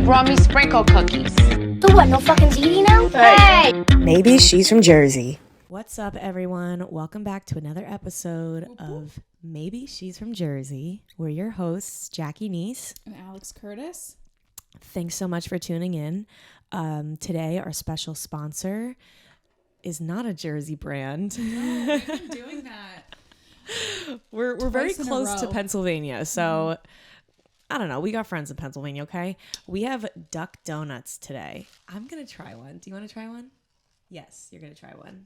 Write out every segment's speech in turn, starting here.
brought me sprinkle cookies. So what, no fucking TV now? Hey! Maybe she's from Jersey. What's up, everyone? Welcome back to another episode of Maybe She's from Jersey. We're your hosts, Jackie Neese and Alex Curtis. Thanks so much for tuning in. Today, our special sponsor is not a Jersey brand. No, we've been doing that. We're very close to Pennsylvania, so I don't know. We got friends in Pennsylvania, okay? We have duck donuts today. I'm gonna try one. Do you want to try one? Yes, you're gonna try one.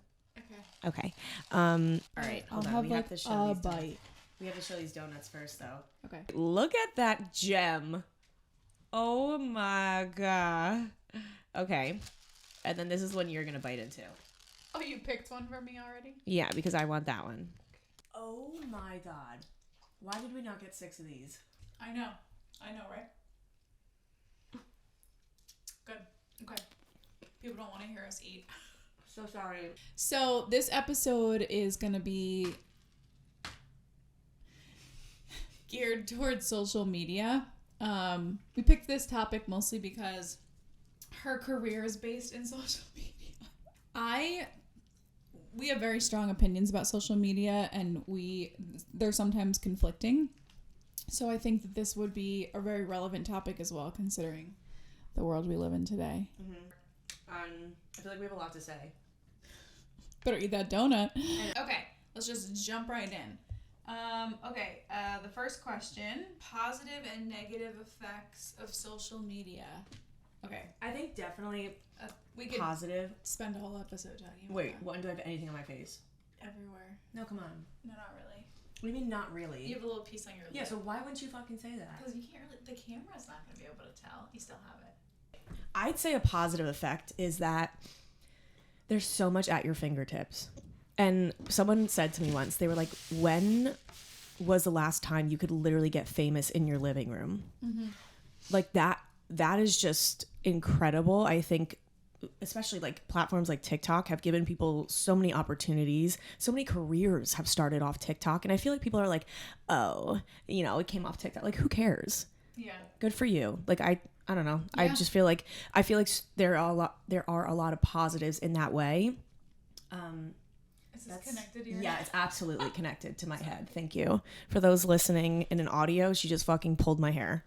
Okay. All right. Hold on. We have to show these bite. We have to show these donuts first, though. Okay. Look at that gem. Oh my god. Okay. And then this is one you're gonna bite into. Oh, you picked one for me already? Yeah, because I want that one. Oh my god. Why did we not get 6 of these? I know, right? Good. Okay. People don't want to hear us eat. So sorry. So this episode is going to be geared towards social media. We picked this topic mostly because her career is based in social media. We have very strong opinions about social media, and they're sometimes conflicting. So I think that this would be a very relevant topic as well, considering the world we live in today. Mm-hmm. I feel like we have a lot to say. Better eat that donut. Okay, let's just jump right in. The first question: positive and negative effects of social media. Okay, I think definitely we could positive. spend a whole episode talking about Wait, that. what? Do I have anything on my face? Everywhere. No, come on. No, not really. What do you mean not really? You have a little piece on your lip. Yeah, so why wouldn't you fucking say that? Because you can't really. The camera's not going to be able to tell. You still have it. I'd say a positive effect is that there's so much at your fingertips. And someone said to me once, they were like, when was the last time you could literally get famous in your living room? Mm-hmm. Like that is just incredible. I think especially like platforms like TikTok have given people so many opportunities. So many careers have started off TikTok. And I feel like people are like, oh, it came off TikTok. Like, who cares? Yeah. Good for you. Like, I don't know. Yeah. I feel like there are a lot of positives in that way. Is this connected to your Yeah, it's absolutely connected to my head. Thank you. For those listening in an audio, she just fucking pulled my hair.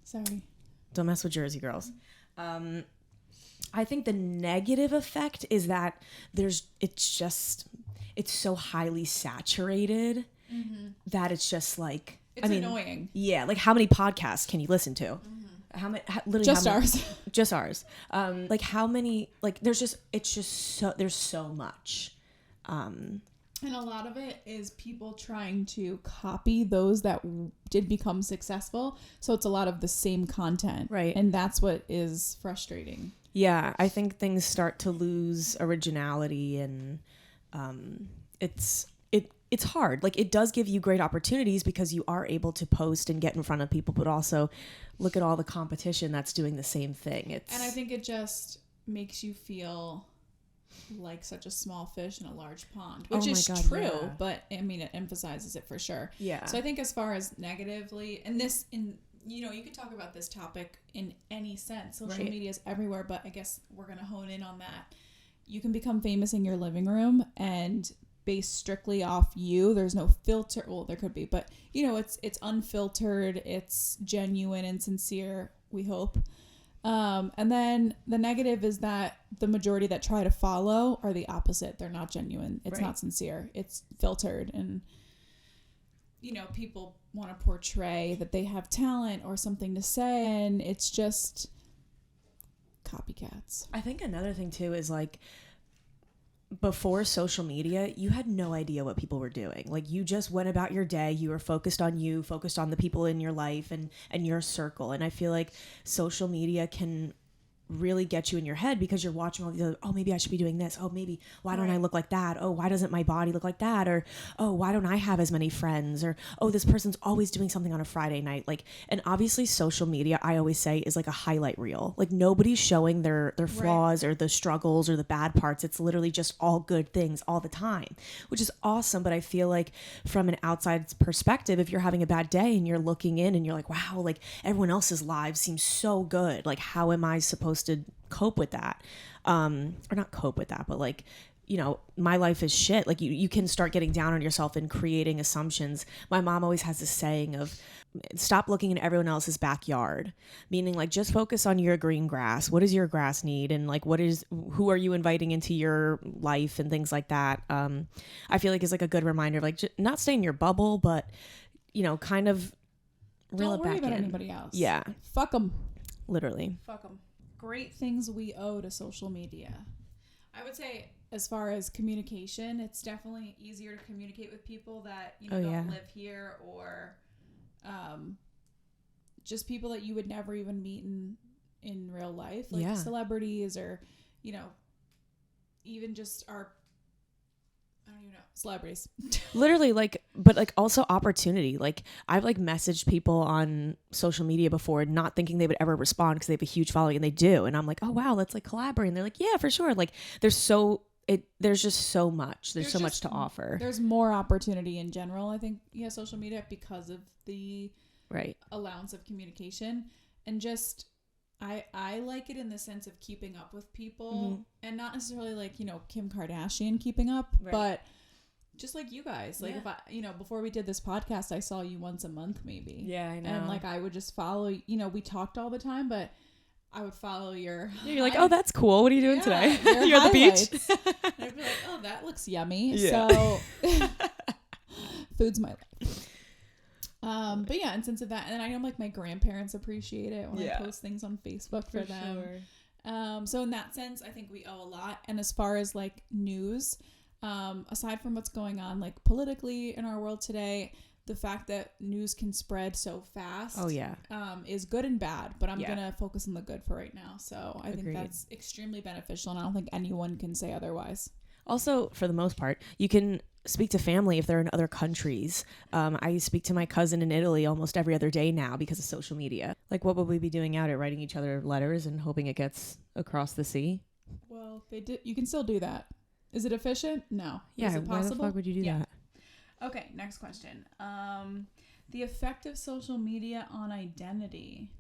Sorry. Don't mess with Jersey girls. I think the negative effect is that it's so highly saturated that it's just like, it's annoying. Yeah, like how many podcasts can you listen to? Mm-hmm. Just ours. Like how many? Like there's so much. And a lot of it is people trying to copy those that did become successful. So it's a lot of the same content, right? And that's what is frustrating. Yeah, I think things start to lose originality, and it's hard. Like, it does give you great opportunities because you are able to post and get in front of people, but also look at all the competition that's doing the same thing. And I think it just makes you feel like such a small fish in a large pond, which is true, yeah. But I mean, it emphasizes it for sure. Yeah. So I think as far as negatively, you could talk about this topic in any sense. Social media is everywhere, but I guess we're going to hone in on that. You can become famous in your living room and based strictly off you. There's no filter. Well, there could be, but it's unfiltered. It's genuine and sincere, we hope. And then the negative is that the majority that try to follow are the opposite. They're not genuine. It's not sincere. It's filtered. And, people want to portray that they have talent or something to say. And it's just copycats. I think another thing too is like, before social media, you had no idea what people were doing. Like, you just went about your day. You were focused on the people in your life and your circle. And I feel like social media can really get you in your head because you're watching all these other, oh, maybe I should be doing this. Oh, maybe, why don't I look like that? Oh, why doesn't my body look like that? Or, oh, why don't I have as many friends? Or, oh, this person's always doing something on a Friday night. Like, and obviously social media, I always say, is like a highlight reel. Like, nobody's showing their flaws or the struggles or the bad parts. It's literally just all good things all the time, which is awesome. But I feel like from an outside perspective, if you're having a bad day and you're looking in and you're like, wow, like everyone else's lives seem so good. Like, how am I supposed to cope with that? Or not cope with that, but like, you know, my life is shit. Like you can start getting down on yourself and creating assumptions. My mom always has this saying of stop looking in everyone else's backyard, meaning like just focus on your green grass. What does your grass need? And like, who are you inviting into your life and things like that. I feel like it's like a good reminder of like, not stay in your bubble, but you know, kind of reel it back in. Don't worry about anybody else. Yeah. Fuck them. Literally. Fuck them. Great things we owe to social media. I would say as far as communication, it's definitely easier to communicate with people that don't live here or just people that you would never even meet in real life, like celebrities or even just I don't even know, celebrities. Literally, like, but like also opportunity. Like I've like messaged people on social media before, not thinking they would ever respond because they have a huge following, and they do. And I'm like, oh wow, let's like collaborate. And they're like, yeah, for sure. Like there's just so much. There's so much to offer. There's more opportunity in general, I think. Yeah, social media because of the allowance of communication and just. I like it in the sense of keeping up with people and not necessarily like, Kim Kardashian keeping up, but just like you guys, like if I, before we did this podcast, I saw you once a month maybe. Yeah, I know. And like, I would just follow, we talked all the time, but I would follow your. You're like, oh, that's cool. What are you doing today? You're at the beach. And I'd be like, oh, that looks yummy. Yeah. So food's my life. But yeah, in sense of that, and I know like my grandparents appreciate it when I post things on Facebook for them. Sure. So in that sense, I think we owe a lot. And as far as like news, aside from what's going on like politically in our world today, the fact that news can spread so fast, is good and bad. But I'm gonna focus on the good for right now. So I think that's extremely beneficial, and I don't think anyone can say otherwise. Also, for the most part, you can speak to family if they're in other countries. I speak to my cousin in Italy almost every other day now because of social media. Like, what would we be doing out at writing each other letters and hoping it gets across the sea? Well, you can still do that. Is it efficient? No. Yeah, is it possible? Why the fuck would you do that? Okay, next question. The effect of social media on identity.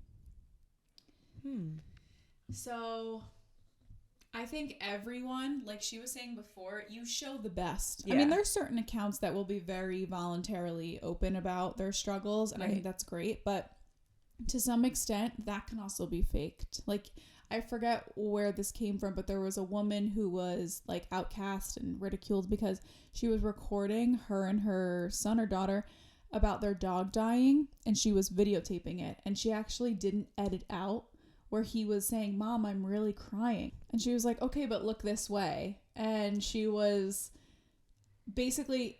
So I think everyone, like she was saying before, you show the best. Yeah. I mean, there's certain accounts that will be very voluntarily open about their struggles, and I think that's great. But to some extent, that can also be faked. Like, I forget where this came from, but there was a woman who was like outcast and ridiculed because she was recording her and her son or daughter about their dog dying, and she was videotaping it, and she actually didn't edit out where he was saying, "Mom, I'm really crying." And she was like, "Okay, but look this way." And she was basically,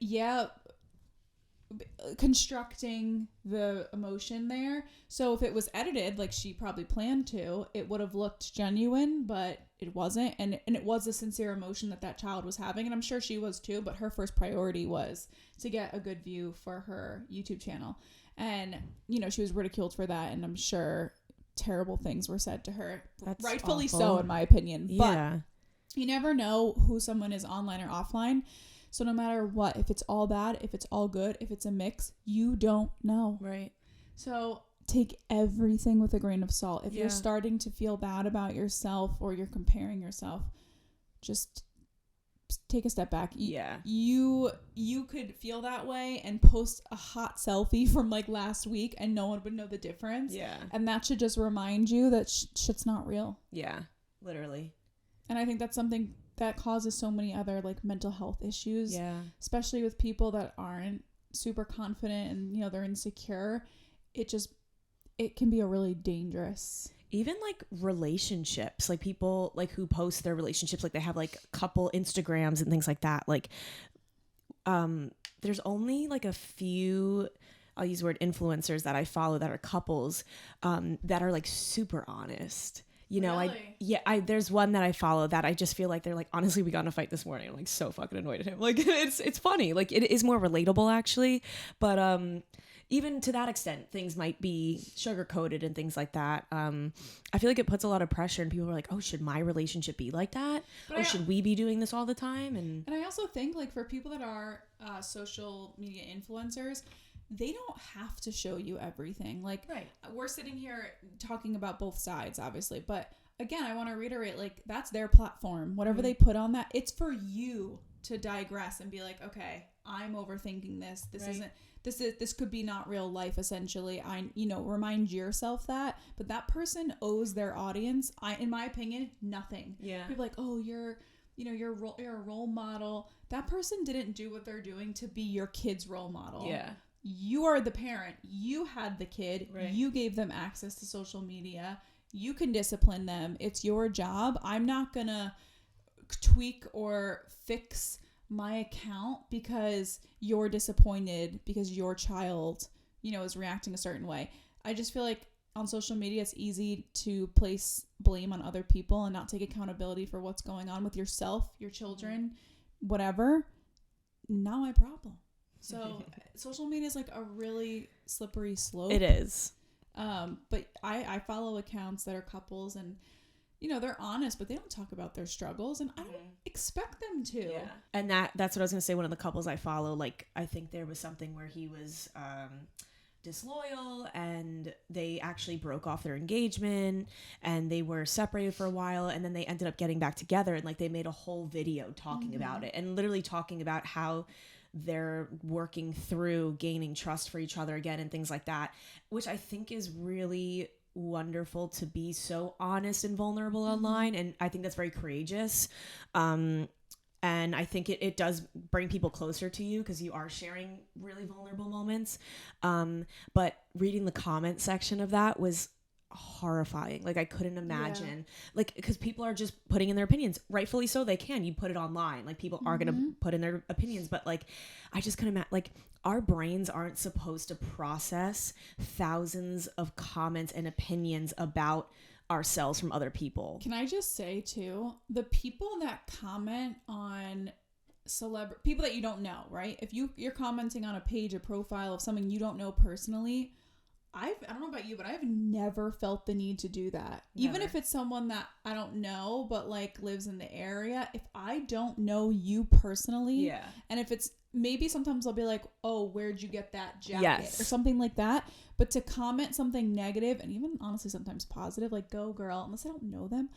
constructing the emotion there. So if it was edited, like she probably planned to, it would have looked genuine, but it wasn't. And it was a sincere emotion that child was having. And I'm sure she was too, but her first priority was to get a good view for her YouTube channel. And, she was ridiculed for that. And I'm sure terrible things were said to her. That's rightfully awful. So, in my opinion. Yeah. But you never know who someone is online or offline. So no matter what, if it's all bad, if it's all good, if it's a mix, you don't know. Right. So take everything with a grain of salt. If you're starting to feel bad about yourself or you're comparing yourself, just take a step back. You could feel that way and post a hot selfie from like last week and no one would know the difference. Yeah. And that should just remind you that shit's not real. Yeah, literally. And I think that's something that causes so many other like mental health issues. Yeah. Especially with people that aren't super confident and, they're insecure. It can be a really dangerous. Even like relationships, like people like who post their relationships, like they have like couple Instagrams and things like that. Like, there's only like a few, I'll use the word influencers that I follow that are couples, that are like super honest. You know, really? There's one that I follow that I just feel like they're like, honestly, we got in a fight this morning. I'm like so fucking annoyed at him. Like it's funny. Like it is more relatable actually. But even to that extent, things might be sugar coated and things like that. I feel like it puts a lot of pressure and people are like, oh, should my relationship be like that? Or should we be doing this all the time? And I also think like for people that are social media influencers, they don't have to show you everything. Like, we're sitting here talking about both sides, obviously. But again, I want to reiterate, like, that's their platform. Whatever they put on that, it's for you to digress and be like, okay, I'm overthinking this. This could be not real life, essentially. Remind yourself that. But that person owes their audience, in my opinion, nothing. Yeah. People are like, oh, you're a role model. That person didn't do what they're doing to be your kid's role model. Yeah. You are the parent. You had the kid. Right. You gave them access to social media. You can discipline them. It's your job. I'm not going to tweak or fix my account because you're disappointed because your child, is reacting a certain way. I just feel like on social media, it's easy to place blame on other people and not take accountability for what's going on with yourself, your children, whatever. Not my problem. So social media is like a really slippery slope. It is. But I follow accounts that are couples and, they're honest, but they don't talk about their struggles. And I don't expect them to. Yeah. And that's what I was going to say. One of the couples I follow, like, I think there was something where he was disloyal and they actually broke off their engagement and they were separated for a while. And then they ended up getting back together and like they made a whole video talking about it and literally talking about how they're working through gaining trust for each other again and things like that, which I think is really wonderful to be so honest and vulnerable online. And I think that's very courageous. And I think it does bring people closer to you because you are sharing really vulnerable moments. But reading the comment section of that was horrifying. Like I couldn't imagine like because people are just putting in their opinions, rightfully so. They can, you put it online, like people are gonna put in their opinions, but like I just couldn't imagine, like our brains aren't supposed to process thousands of comments and opinions about ourselves from other people. Can I just say too, the people that comment on people that you don't know, right? If you're commenting on a page or profile of something you don't know personally, I don't know about you, but I've never felt the need to do that. Never. Even if it's someone that I don't know, but like lives in the area, if I don't know you personally, and if it's maybe sometimes I'll be like, oh, where'd you get that jacket or something like that. But to comment something negative and even honestly sometimes positive, like go girl, unless I don't know them,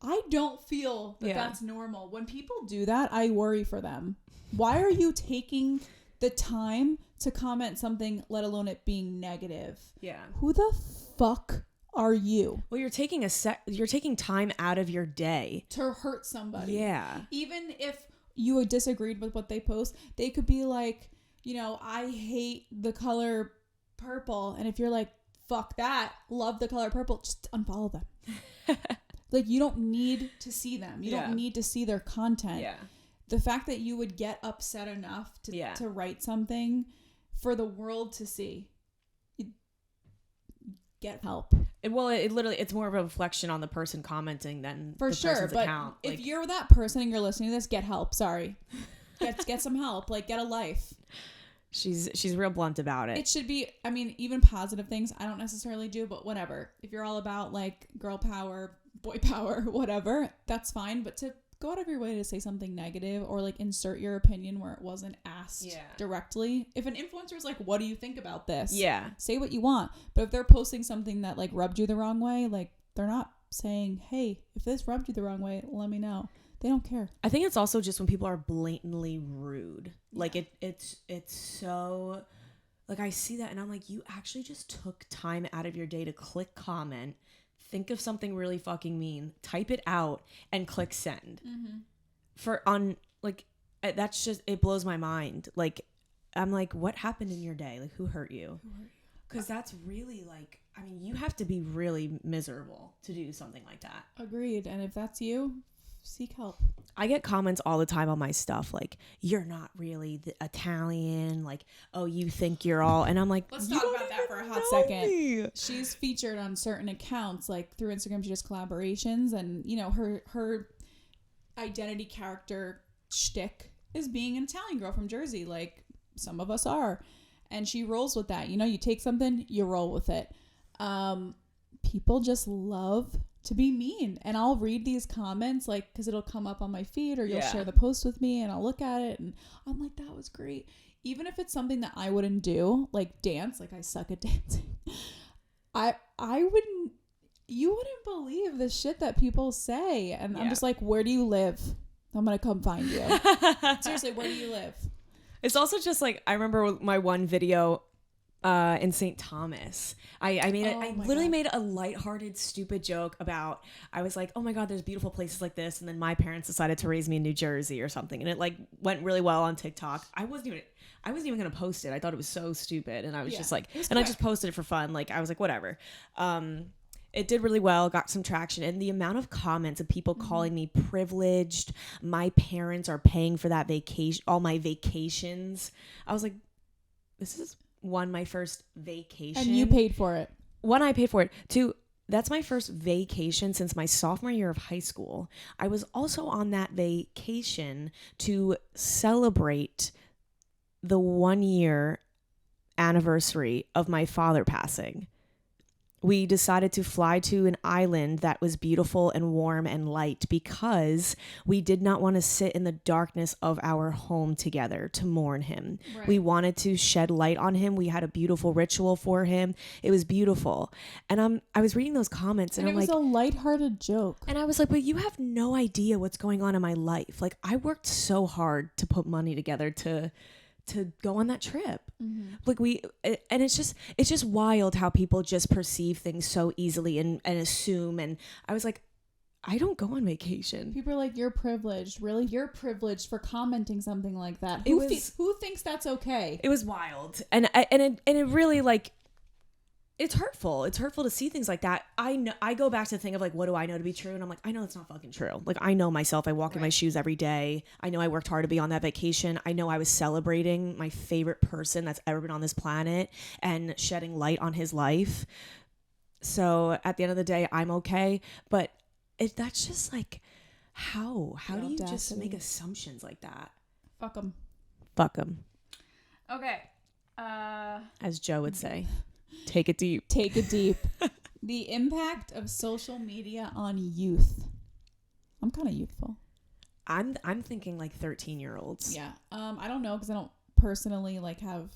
I don't feel that that's normal. When people do that, I worry for them. Why are you taking the time to comment something, let alone it being negative? Yeah. Who the fuck are you? Well, you're taking time out of your day to hurt somebody. Yeah. Even if you disagreed with what they post, they could be like, I hate the color purple. And if you're like, fuck that, love the color purple, just unfollow them. Like, you don't need to see them. You don't need to see their content. Yeah. The fact that you would get upset enough to write something for the world to see, get help. It's more of a reflection on the person commenting than the person's account. If you're that person and you're listening to this, get help. Sorry. Get some help. Like, get a life. She's real blunt about it. It should be, even positive things I don't necessarily do, but whatever. If you're all about like girl power, boy power, whatever, that's fine. But to go out of your way to say something negative or like insert your opinion where it wasn't asked directly. If an influencer is like, what do you think about this? Yeah. Say what you want. But if they're posting something that like rubbed you the wrong way, like they're not saying, hey, if this rubbed you the wrong way, let me know. They don't care. I think it's also just when people are blatantly rude. Yeah. Like it's so like I see that and I'm like, you actually just took time out of your day to click comment, think of something really fucking mean, type it out and click send. That's just, it blows my mind. Like, I'm like, what happened in your day? Like, who hurt you? Because that's really like, you have to be really miserable to do something like that. Agreed. And if that's you, seek help. I get comments all the time on my stuff like, you're not really the Italian, like, oh, you think you're all, and I'm like, let's talk about that for a hot second. Me. She's featured on certain accounts, like through Instagram. She does collaborations, and you know, her identity character shtick is being an Italian girl from Jersey, like some of us are, and she rolls with that. You know, you take something, you roll with it. People just love to be mean, and I'll read these comments, like, because it'll come up on my feed, or you'll share the post with me, and I'll look at it, and I'm like, that was great. Even if it's something that I wouldn't do, like dance, like I suck at dancing, you wouldn't believe the shit that people say, and I'm just like, where do you live? I'm gonna come find you. Seriously, where do you live? It's also just like, I remember my one video in St. Thomas. I literally made a lighthearted, stupid joke about, I was like, oh my God, there's beautiful places like this. And then my parents decided to raise me in New Jersey or something. And it like went really well on TikTok. I wasn't even going to post it. I thought it was so stupid. And I was just like, and I just posted it for fun. Like, I was like, whatever. It did really well, got some traction. And the amount of comments of people calling me privileged, my parents are paying for that vacation, all my vacations. I was like, this is one, my first vacation. And you paid for it. One, I paid for it. Two, that's my first vacation since my sophomore year of high school. I was also on that vacation to celebrate the 1 year anniversary of my father passing. We decided to fly to an island that was beautiful and warm and light because we did not want to sit in the darkness of our home together to mourn him. Right. We wanted to shed light on him. We had a beautiful ritual for him. It was beautiful. And I was reading those comments and I'm like, it was a lighthearted joke. And I was like, but you have no idea what's going on in my life. Like, I worked so hard to put money together to go on that trip. Like it's just wild how people just perceive things so easily and assume. And I was like, I don't go on vacation. People are like, you're privileged. Really? You're privileged for commenting something like that. Who thinks that's okay? It was wild. And it really, like, it's hurtful. It's hurtful to see things like that. I go back to the thing of like, what do I know to be true? And I'm like, I know it's not fucking true. Like, I know myself. I walk in my shoes every day. I know I worked hard to be on that vacation. I know I was celebrating my favorite person that's ever been on this planet and shedding light on his life. So at the end of the day, I'm okay. But that's just like, how do you just make assumptions like that? Fuck them. Fuck them. Okay. As Joe would say. Take it deep. Take it deep. The impact of social media on youth. I'm kind of youthful. I'm thinking like 13-year-olds. Yeah. I don't know because I don't personally like have.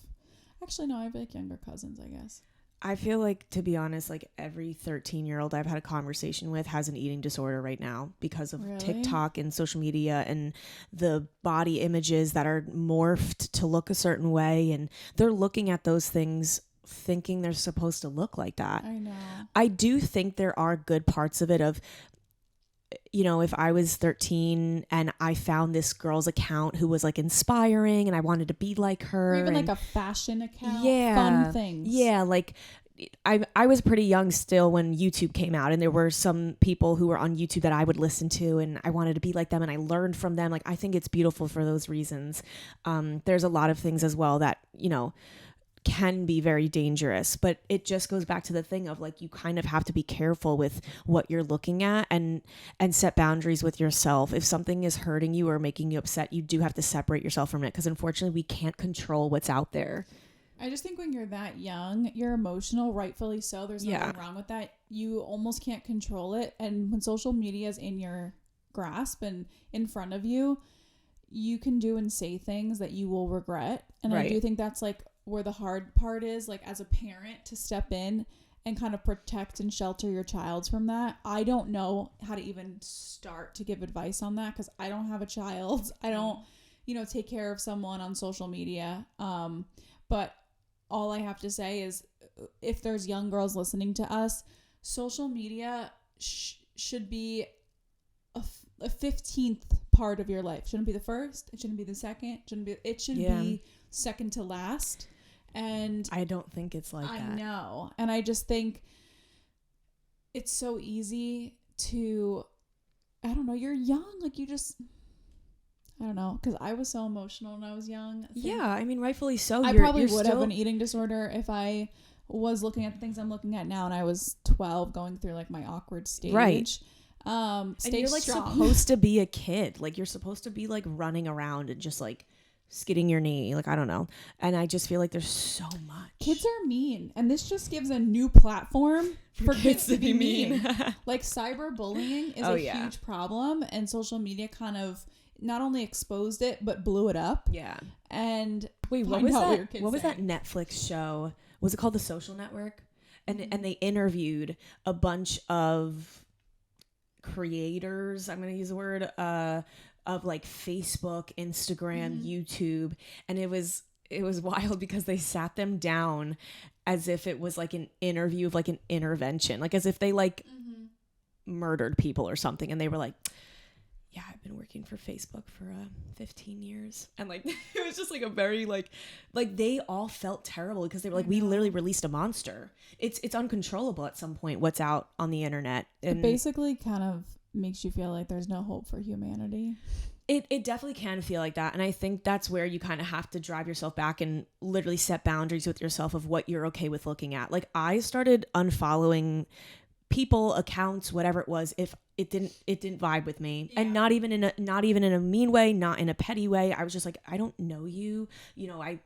Actually, no. I have like younger cousins, I guess. I feel like, to be honest, like every 13-year-old I've had a conversation with has an eating disorder right now because of TikTok and social media and the body images that are morphed to look a certain way, and they're looking at those things thinking they're supposed to look like that. I know. I do think there are good parts of it of, you know, if I was 13 and I found this girl's account who was like inspiring and I wanted to be like her. Or even like a fashion account. Yeah. Fun things. Yeah. Like I was pretty young still when YouTube came out, and there were some people who were on YouTube that I would listen to and I wanted to be like them and I learned from them. Like, I think it's beautiful for those reasons. There's a lot of things as well that, you know, can be very dangerous, but it just goes back to the thing of like, you kind of have to be careful with what you're looking at and set boundaries with yourself. If something is hurting you or making you upset, you do have to separate yourself from it, because unfortunately we can't control what's out there. I just think when you're that young, you're emotional, rightfully so. There's nothing wrong with that. You almost can't control it. And when social media is in your grasp and in front of you, you can do and say things that you will regret. And I do think that's like where the hard part is, like as a parent, to step in and kind of protect and shelter your child from that. I don't know how to even start to give advice on that because I don't have a child. I don't, take care of someone on social media. But all I have to say is if there's young girls listening to us, social media should be a 15th part of your life. Shouldn't be the first. It shouldn't be the second. It should be second to last. And I don't think it's like that. I know. And I just think it's so easy to I don't know, you're young. Like you just, I don't know, because I was so emotional when I was young. Yeah, I mean, rightfully so. I probably would have an eating disorder if I was looking at the things I'm looking at now and I was 12 going through like my awkward stage. Right. And you're like strong. supposed to be a kid. Like you're supposed to be like running around and just like skidding your knee. Like, I don't know. And I just feel like there's so much. Kids are mean. And this just gives a new platform for kids to be mean. Like cyberbullying is huge problem. And social media kind of not only exposed it, but blew it up. Yeah. And wait, what was that? What was that Netflix show? Was it called The Social Network? And they interviewed a bunch of creators. I'm going to use the word of like Facebook, Instagram, YouTube, and it was wild because they sat them down as if it was like an interview of like an intervention, like as if they like murdered people or something, and they were like, yeah, I've been working for Facebook for 15 years. And like, it was just like a very like they all felt terrible because they were like, we literally released a monster. It's uncontrollable at some point what's out on the internet. And it basically kind of makes you feel like there's no hope for humanity. It definitely can feel like that. And I think that's where you kind of have to drive yourself back and literally set boundaries with yourself of what you're okay with looking at. Like I started unfollowing people, accounts, whatever it was, if it didn't vibe with me. And not even in a mean way, not in a petty way. I was just like, I don't know you,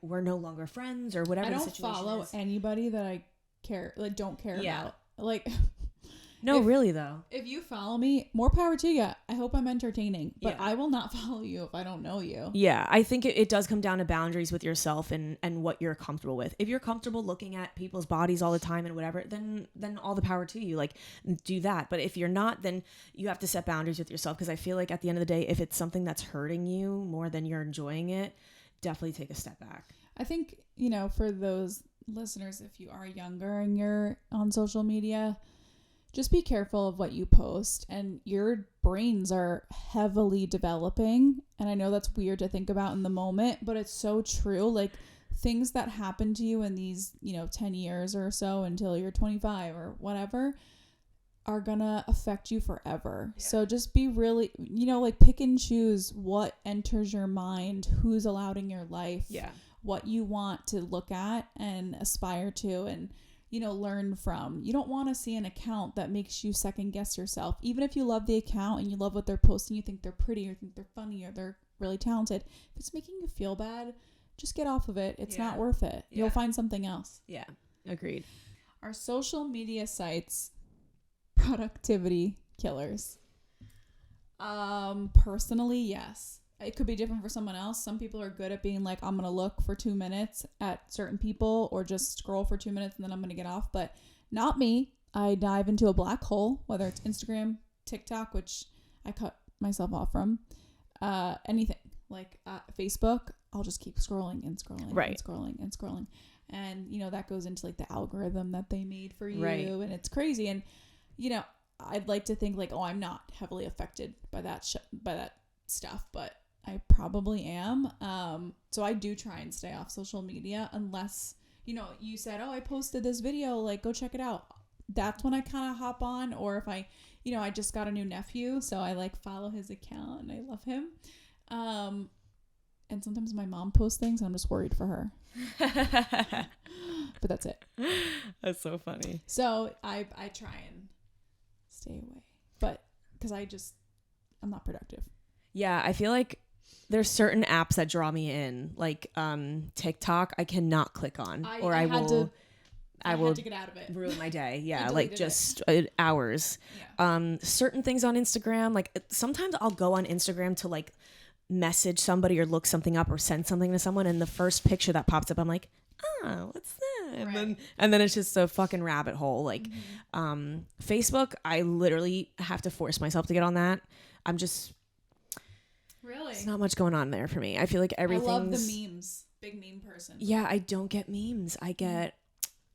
we're no longer friends or whatever. I don't follow anybody that I don't care about. Like no, really though. If you follow me, more power to you. I hope I'm entertaining, but I will not follow you if I don't know you. Yeah, I think it does come down to boundaries with yourself and what you're comfortable with. If you're comfortable looking at people's bodies all the time and whatever, then all the power to you. Like, do that. But if you're not, then you have to set boundaries with yourself, because I feel like at the end of the day, if it's something that's hurting you more than you're enjoying it, definitely take a step back. I think, for those listeners, if you are younger and you're on social media, just be careful of what you post, and your brains are heavily developing. And I know that's weird to think about in the moment, but it's so true. Like things that happen to you in these, 10 years or so until you're 25 or whatever are gonna affect you forever. Yeah. So just be really, pick and choose what enters your mind, who's allowed in your life, what you want to look at and aspire to and learn from. You don't want to see an account that makes you second guess yourself. Even if you love the account and you love what they're posting, you think they're pretty or think they're funny or they're really talented. If it's making you feel bad, just get off of it. It's not worth it. You'll find something else. Yeah, agreed. Are social media sites productivity killers? Personally, yes. It could be different for someone else. Some people are good at being like, I'm going to look for 2 minutes at certain people or just scroll for 2 minutes and then I'm going to get off. But not me. I dive into a black hole, whether it's Instagram, TikTok, which I cut myself off from, anything like Facebook. I'll just keep scrolling and scrolling and scrolling and scrolling. And, that goes into like the algorithm that they made for you. Right. And it's crazy. And, I'd like to think like, oh, I'm not heavily affected by that stuff, but I probably am. So I do try and stay off social media unless, you said, oh, I posted this video, like go check it out. That's when I kind of hop on. Or if I just got a new nephew, so I like follow his account and I love him. And sometimes my mom posts things and I'm just worried for her. But that's it. That's so funny. So I try and stay away, but because I'm not productive. Yeah, I feel like there's certain apps that draw me in, like TikTok. I cannot click on, I will get out of it. Ruin my day. Yeah, like just hours. Yeah. Certain things on Instagram, like sometimes I'll go on Instagram to like message somebody or look something up or send something to someone, and the first picture that pops up, I'm like, oh, what's that? Right. And then it's just a fucking rabbit hole. Like Facebook, I literally have to force myself to get on that. I'm just really, there's not much going on there for me. I feel like everything's... I love the memes. Big meme person. Yeah, I don't get memes. I get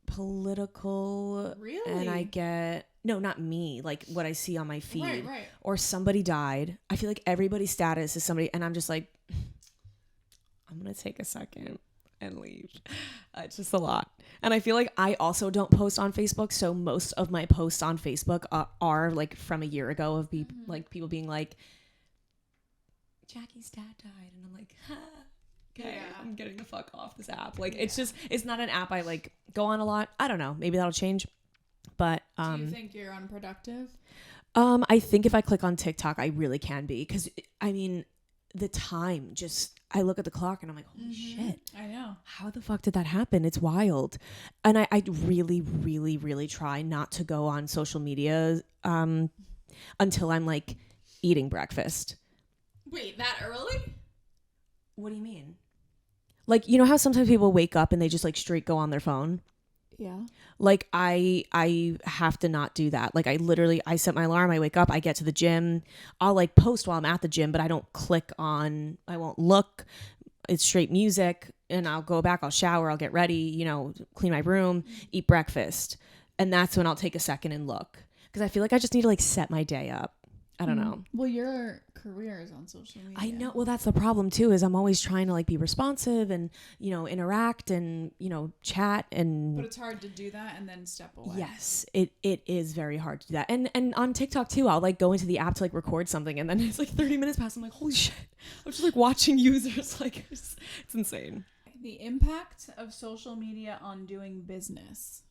political. Really? And I get... No, not me. Like what I see on my feed. Right. Or somebody died. I feel like everybody's status is somebody... And I'm just like, I'm going to take a second. and leave. It's just a lot. And I feel like I also don't post on Facebook. So most of my posts on Facebook are like from a year ago of like people being like, Jackie's dad died. And I'm like, okay, I'm getting the fuck off this app. Like, it's not an app I like go on a lot. I don't know. Maybe that'll change. But do you think you're unproductive? I think if I click on TikTok, I really can be. Because, I mean, the time just... I look at the clock and I'm like, holy shit. I know. How the fuck did that happen? It's wild. And I really, really, really try not to go on social media until I'm like eating breakfast. Wait, that early? What do you mean? Like, you know how sometimes people wake up and they just like straight go on their phone? Yeah. Like I have to not do that. Like I set my alarm, I wake up, I get to the gym. I'll like post while I'm at the gym, but I don't click on, I won't look. It's straight music and I'll go back, I'll shower, I'll get ready, you know, clean my room, eat breakfast. And that's when I'll take a second and look. Because I feel like I just need to like set my day up. I don't know. Well, your career is on social media. I know. Well, that's the problem too, is I'm always trying to like be responsive and, you know, interact and, you know, chat and. But it's hard to do that and then step away. Yes, it is very hard to do that. And on TikTok too, I'll like go into the app to like record something and then it's like 30 minutes past. I'm like, holy shit. I'm just like watching users. Like it's insane. The impact of social media on doing business.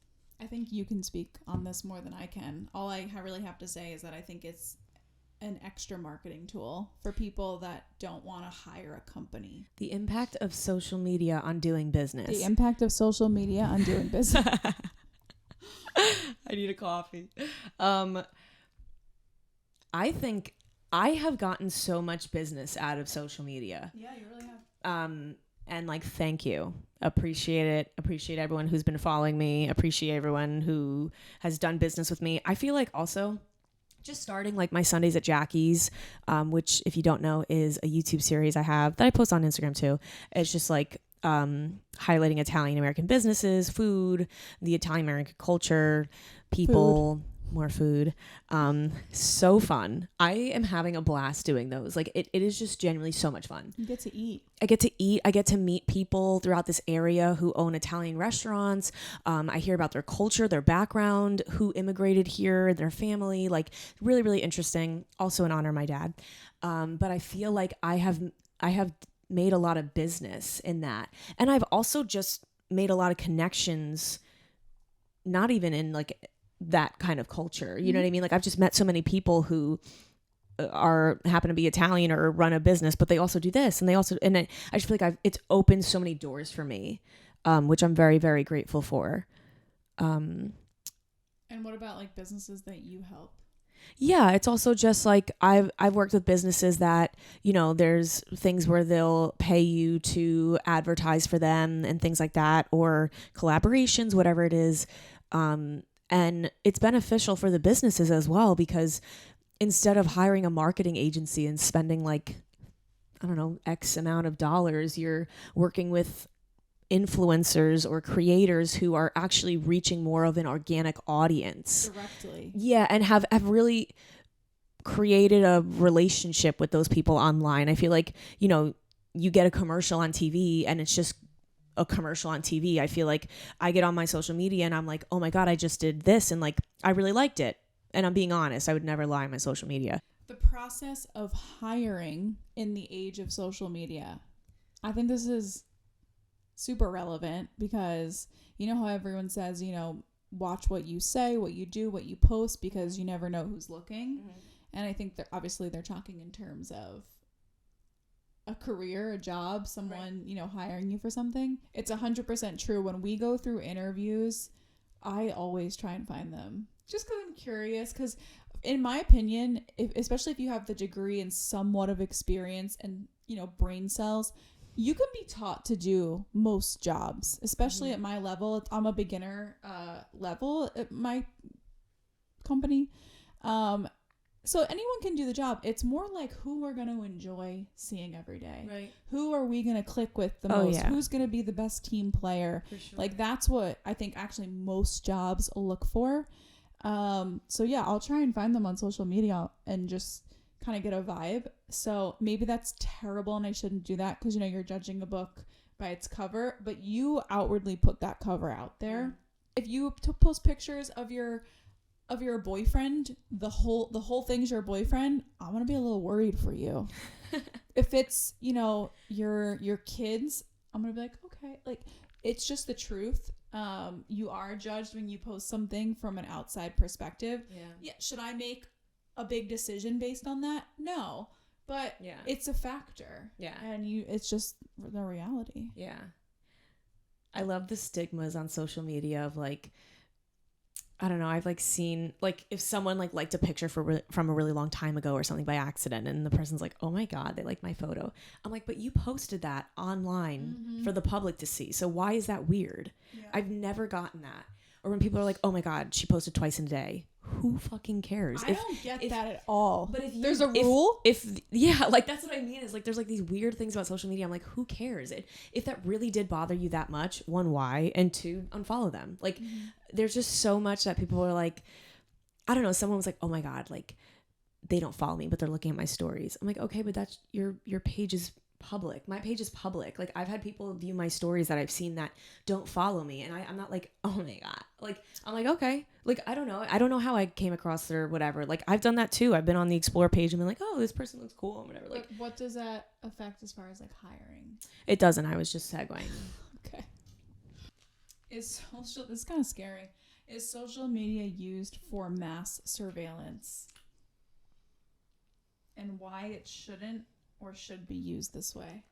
I think you can speak on this more than I can. All I really have to say is that I think it's an extra marketing tool for people that don't want to hire a company. The impact of social media on doing business. The impact of social media on doing business. I need a coffee. I think I have gotten so much business out of social media. Yeah, you really have. And like, thank you. Appreciate it. Appreciate everyone who's been following me. Appreciate everyone who has done business with me. I feel like also just starting like my Sundays at Jackie's, which if you don't know is a YouTube series I have that I post on Instagram too. It's just like highlighting Italian American businesses, food, the Italian American culture, people, more food. So fun. I am having a blast doing those. Like it is just genuinely so much fun. You get to eat. I get to eat. I get to meet people throughout this area who own Italian restaurants. I hear about their culture, their background, who immigrated here, their family. Like really, really interesting. Also in honor of my dad. But I feel like I have made a lot of business in that. And I've also just made a lot of connections, not even in like that kind of culture. You know what I mean? Like I've just met so many people who happen to be Italian or run a business, but they also do this and I just feel like it's opened so many doors for me, which I'm very, very grateful for. And what about like businesses that you help? Yeah, it's also just like I've worked with businesses that, you know, there's things where they'll pay you to advertise for them and things like that, or collaborations, whatever it is. And it's beneficial for the businesses as well, because instead of hiring a marketing agency and spending like, I don't know, X amount of dollars, you're working with influencers or creators who are actually reaching more of an organic audience. Directly. Yeah, and have really created a relationship with those people online. I feel like, you know, you get a commercial on TV and it's just a commercial on TV. I feel like I get on my social media and I'm like, oh my God, I just did this and like I really liked it. And I'm being honest, I would never lie on my social media. The process of hiring in the age of social media. I think this is super relevant because you know how everyone says, you know, watch what you say, what you do, what you post, because you never know who's looking. Mm-hmm. And I think that obviously they're talking in terms of a career, a job, someone, right, you know, hiring you for something. It's 100% true. When we go through interviews, I always try and find them just because I'm curious. Because in my opinion, especially if you have the degree and somewhat of experience and, you know, brain cells, you can be taught to do most jobs, especially at my level. I'm a beginner level at my company. So anyone can do the job. It's more like who we're going to enjoy seeing every day. Right. Who are we going to click with the most? Yeah. Who's going to be the best team player? For sure. Like that's what I think actually most jobs look for. So yeah, I'll try and find them on social media and just kind of get a vibe. So maybe that's terrible and I shouldn't do that because, you know, you're judging a book by its cover, but you outwardly put that cover out there. If you post pictures of your boyfriend, the whole thing's your boyfriend, I'm gonna be a little worried for you. If it's, you know, your kids, I'm gonna be like, okay, like, it's just the truth. You are judged when you post something from an outside perspective. Yeah. Should I make a big decision based on that? No. But it's a factor. Yeah. And it's just the reality. Yeah. I love the stigmas on social media of like, I don't know, I've like seen like if someone like liked a picture from a really long time ago or something by accident, and the person's like, oh my God, they like my photo. I'm like, but you posted that online for the public to see. So why is that weird? Yeah. I've never gotten that. Or when people are like, oh my God, she posted twice in a day. Who fucking cares? I don't get that at all. But if there's a rule, like that's what I mean is like there's like these weird things about social media. I'm like, who cares? If that really did bother you that much, one, why, and two, unfollow them. Like, there's just so much that people are like, I don't know. Someone was like, oh my God, like they don't follow me, but they're looking at my stories. I'm like, okay, but that's your page is public. My page is public. Like I've had people view my stories that I've seen that don't follow me, and I'm not like, oh my God, like I'm like, okay, like I don't know how I came across it or whatever. Like I've done that too. I've been on the explore page and been like, oh, this person looks cool and whatever. Like what does that affect as far as like hiring? It doesn't. I was just segueing. Okay. This is kind of scary. Is social media used for mass surveillance, and why it shouldn't or should be used this way?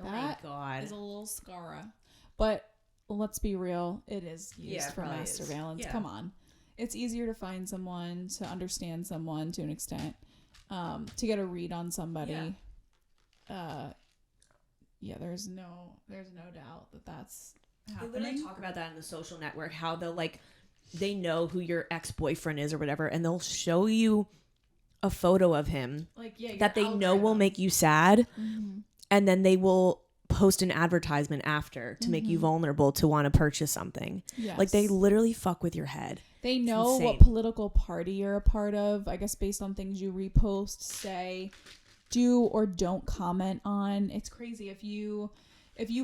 Oh my God. Is a little scara. But let's be real, it is used for mass surveillance. Yeah. Come on. It's easier to find someone, to understand someone to an extent, to get a read on somebody. There's no doubt that that's happening. They literally talk about that in the Social Network, how they know who your ex-boyfriend is or whatever, and they'll show you a photo of him that they know will make you sad, and then they will post an advertisement after to make you vulnerable to want to purchase something. Yes. Like they literally fuck with your head. They know what political party you're a part of, I guess, based on things you repost, say, do or don't comment on. It's crazy. If you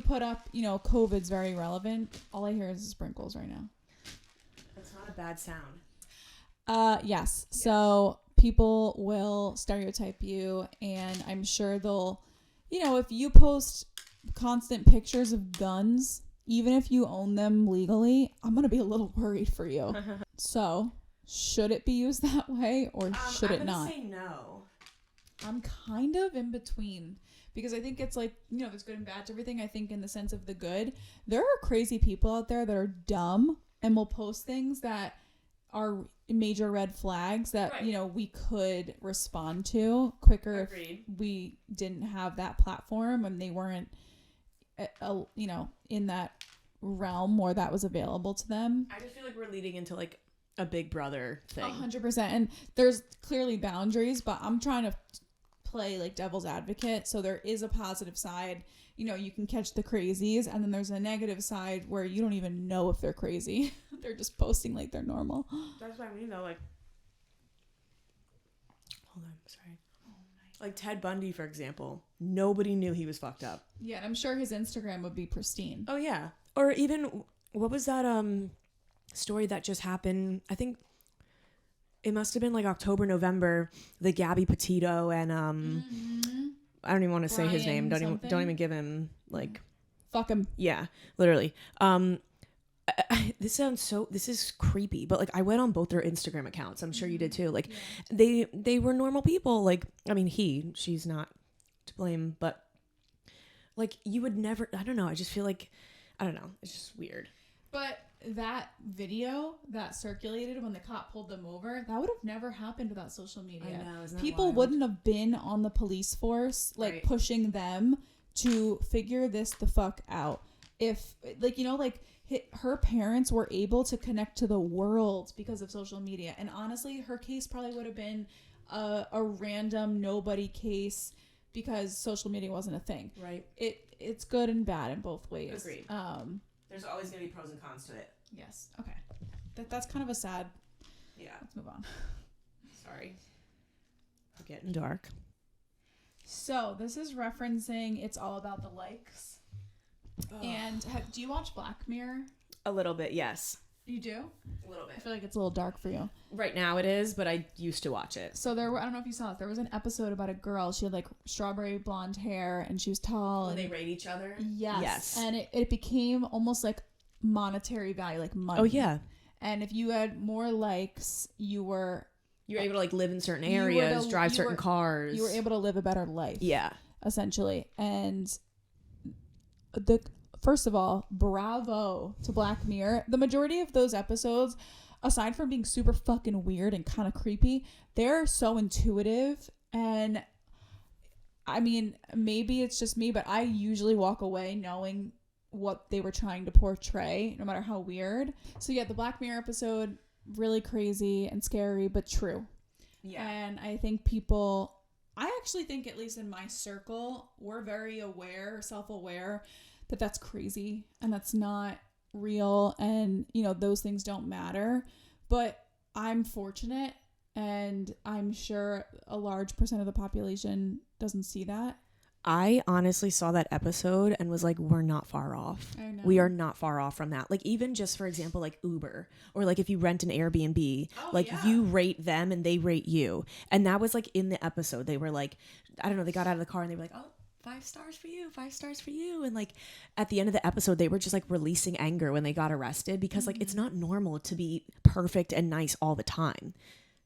put up, you know, COVID's very relevant, all I hear is sprinkles right now. That's not a bad sound. Yes. So people will stereotype you, and I'm sure they'll, you know, if you post constant pictures of guns, even if you own them legally, I'm going to be a little worried for you. So, should it be used that way or should it not? I'm going to say no. I'm kind of in between, because I think it's like, you know, there's good and bad to everything. I think in the sense of the good, there are crazy people out there that are dumb and will post things that are major red flags that, you know, we could respond to quicker. Agreed. If we didn't have that platform and they weren't, you know, in that realm where that was available to them. I just feel like we're leading into like a Big Brother thing. 100%. And there's clearly boundaries, but I'm trying to play like devil's advocate. So there is a positive side. You know, you can catch the crazies, and then there's a negative side where you don't even know if they're crazy. They're just posting like they're normal. That's what I mean, though. Like, hold on, sorry. Like Ted Bundy, for example, nobody knew he was fucked up. Yeah, and I'm sure his Instagram would be pristine. Oh yeah, or even what was that story that just happened? I think it must have been like October, November. The Gabby Petito and I don't even want to say his name. Don't even give him like. Fuck him. Yeah, literally. This is creepy, but like I went on both their Instagram accounts. I'm sure you did too. Like they were normal people. Like, I mean, she's not to blame, but like you would never, I don't know. I just feel like, I don't know. It's just weird. But that video that circulated when the cop pulled them over, that would have never happened without social media. I know, isn't that people wild? Wouldn't have been on the police force, like pushing them to figure this the fuck out. If like, you know, like her parents were able to connect to the world because of social media. And honestly, her case probably would have been a random nobody case because social media wasn't a thing. Right. It's good and bad in both ways. Agreed. There's always going to be pros and cons to it. Yes. Okay. That's kind of a sad. Yeah. Let's move on. Sorry. We're getting dark. So this is referencing It's All About the Likes. And do you watch Black Mirror? A little bit, yes. You do? A little bit. I feel like it's a little dark for you. Right now it is, but I used to watch it. So I don't know if you saw it. There was an episode about a girl. She had like strawberry blonde hair and she was tall. When they rate each other? Yes. And it became almost like monetary value, like money. Oh, yeah. And if you had more likes, you were able to like live in certain areas, drive certain cars. You were able to live a better life. Yeah. Essentially. And first of all, bravo to Black Mirror. The majority of those episodes, aside from being super fucking weird and kind of creepy, they're so intuitive. And I mean, maybe it's just me, but I usually walk away knowing what they were trying to portray, no matter how weird. So yeah, the Black Mirror episode, really crazy and scary, but true. Yeah. And I think I actually think, at least in my circle, we're very self-aware that that's crazy and that's not real, and those things don't matter. But I'm fortunate, and I'm sure a large percent of the population doesn't see that. I honestly saw that episode and was like, we're not far off. I know. We are not far off from that. Like, even just, for example, like Uber, or like if you rent an Airbnb, you rate them and they rate you. And that was like in the episode. They were like, I don't know, they got out of the car and they were like, oh, 5 stars for you, 5 stars for you. And like at the end of the episode, they were just like releasing anger when they got arrested, because like it's not normal to be perfect and nice all the time.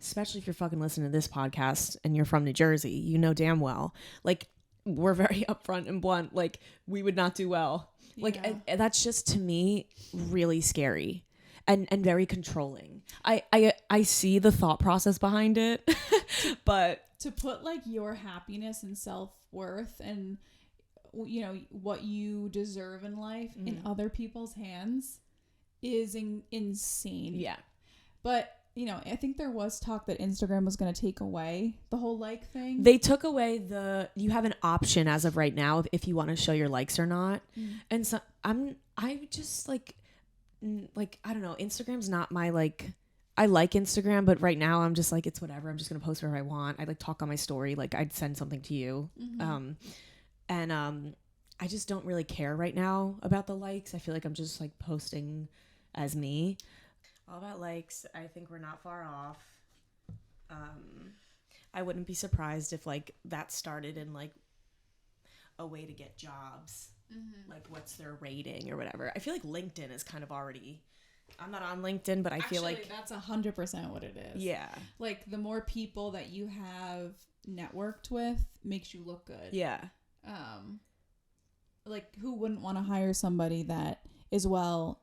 Especially if you're fucking listening to this podcast and you're from New Jersey, you know damn well. Like, we're very upfront and blunt. Like, we would not do well. Like, and that's just, to me, really scary and very controlling. I see the thought process behind it, but to put like your happiness and self-worth and what you deserve in life in other people's hands is insane. Yeah. But I think there was talk that Instagram was going to take away the whole like thing. They took away you have an option as of right now if you want to show your likes or not. And so I just like, I don't know, Instagram's not my like, I like Instagram, but right now I'm just like, it's whatever. I'm just going to post whatever I want. I like talk on my story. Like, I'd send something to you. I just don't really care right now about the likes. I feel like I'm just like posting as me. All about likes. I think we're not far off. I wouldn't be surprised if like that started in like a way to get jobs. Like, what's their rating or whatever. I feel like LinkedIn is kind of already. I'm not on LinkedIn, but I feel like that's 100% what it is. Yeah. Like, the more people that you have networked with makes you look good. Yeah. Like, who wouldn't want to hire somebody that is well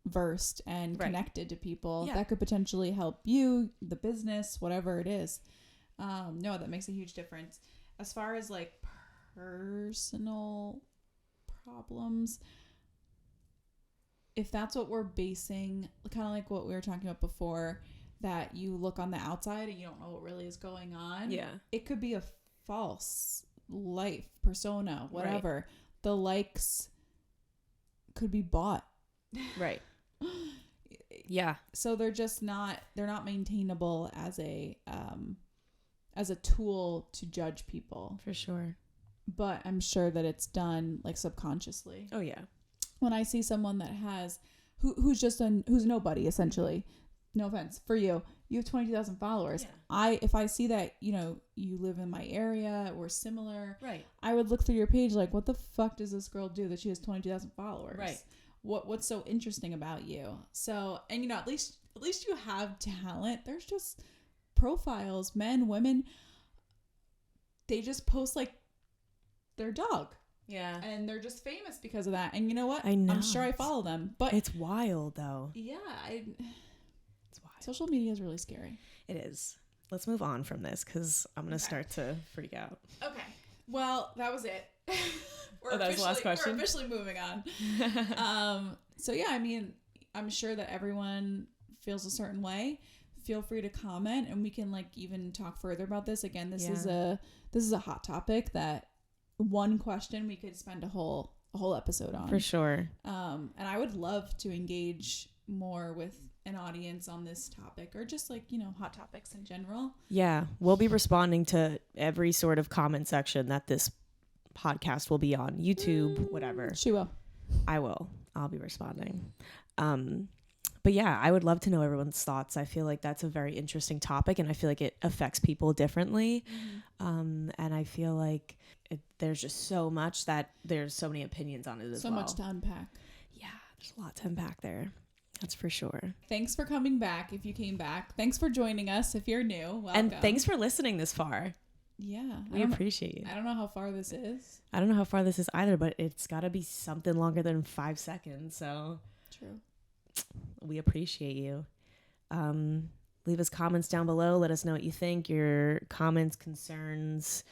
versed and connected to people that could potentially help you, the business, whatever it is. No, that makes a huge difference. As far as like personal problems, if that's what we're basing, kind of like what we were talking about before, that you look on the outside and you don't know what really is going on. Yeah. It could be a false life, persona, whatever. Right. The likes could be bought. Right. Yeah. So they're not maintainable as a tool to judge people. For sure. But I'm sure that it's done like subconsciously. Oh yeah. When I see someone that has who's nobody essentially, no offense for you have 22,000 followers. Yeah. If I see that, you live in my area or similar, right, I would look through your page like, what the fuck does this girl do that she has 22,000 followers? Right. What's so interesting about you? So, and at least you have talent. There's just profiles, men, women, they just post like their dog. Yeah. And they're just famous because of that. And you know what? I know. I'm sure I follow them. But it's wild though. Yeah. It's wild. Social media is really scary. It is. Let's move on from this because I'm going to start to freak out. Okay. Well, that was it. That was the last question. We're officially moving on. So yeah, I mean, I'm sure that everyone feels a certain way. Feel free to comment and we can like even talk further about this. Again, this is a hot topic that one question we could spend a whole episode on. For sure. And I would love to engage more with an audience on this topic, or just like, hot topics in general. Yeah. We'll be responding to every sort of comment section that this podcast will be on YouTube, whatever. She will. I will. I'll be responding. But yeah, I would love to know everyone's thoughts. I feel like that's a very interesting topic, and I feel like it affects people differently. And I feel like there's just so much that there's so many opinions on it as well. So much to unpack. Yeah, there's a lot to unpack there. That's for sure. Thanks for coming back if you came back. Thanks for joining us if you're new. Welcome. And thanks for listening this far. Yeah. We appreciate you. I don't know how far this is. I don't know how far this is either, but it's got to be something longer than 5 seconds. So true. We appreciate you. Leave us comments down below. Let us know what you think, your comments, concerns,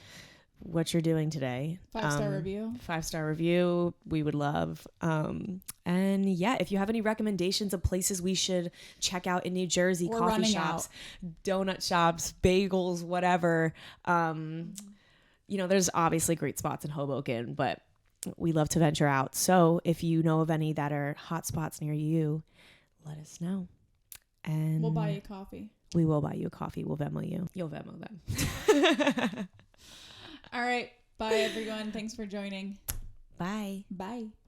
what you're doing today. 5-star review. 5-star review. We would love. And yeah, if you have any recommendations of places we should check out in New Jersey, We're coffee shops, donut shops, bagels, whatever. There's obviously great spots in Hoboken, but we love to venture out. So if you know of any that are hot spots near you, let us know. And we'll buy you coffee. We will buy you a coffee. We'll Venmo you. You'll Venmo them. All right. Bye, everyone. Thanks for joining. Bye. Bye.